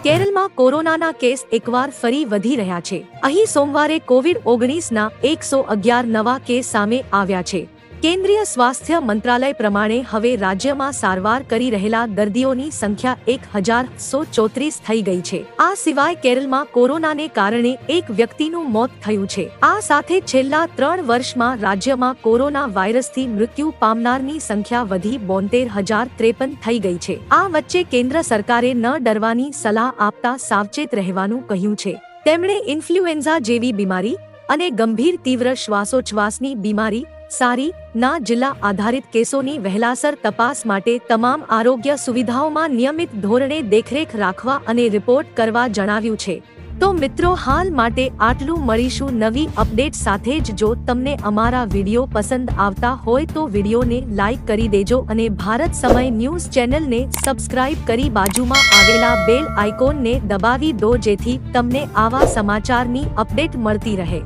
કેરળમાં કોરોનાના કેસ એકવાર ફરી વધી રહ્યા છે। અહીં સોમવારે કોવિડ-19ના 111 નવા કેસ સામે આવ્યા છે। કેન્દ્રીય સ્વાસ્થ્ય મંત્રાલય પ્રમાણે હવે રાજ્યમાં સારવાર કરી રહેલા દર્દીઓની સંખ્યા 1134 થઈ ગઈ છે। આ સિવાય કેરળમાં કોરોનાને કારણે એક વ્યક્તિનું મોત થયું છે। આ સાથે છેલ્લા 3 વર્ષમાં રાજ્યમાં કોરોના વાયરસથી મૃત્યુ પામનારની સંખ્યા વધી 72,053 થઈ ગઈ છે। આ વચ્ચે કેન્દ્ર સરકારે ન ડરવાની સલાહ આપતા સાવચેત રહેવાનું કહ્યું છે। તેમણે ઇન્ફ્લુએન્ઝા જેવી બીમારી અને ગંભીર તીવ્ર શ્વાસોચ્છ્વાસની બીમારી સારી ના જિલ્લા આધારિત કેસોની વહેલાસર તપાસ માટે તમામ આરોગ્ય સુવિધાઓમાં નિયમિત ધોરણે દેખરેખ રાખવા અને રિપોર્ટ કરવા જણાવ્યું છે। તો મિત્રો, હાલ માટે આટલું। મળીશું નવી અપડેટ સાથે જ। જો તમને અમારા વિડીયો પસંદ આવતા હોય તો વિડીયોને લાઈક કરી દેજો અને ભારત સમય ન્યૂઝ ચેનલને સબસ્ક્રાઇબ કરી બાજુમાં આવેલા બેલ આઇકોનને દબાવી દો, જેથી તમને આવા સમાચારની અપડેટ મળતી રહે।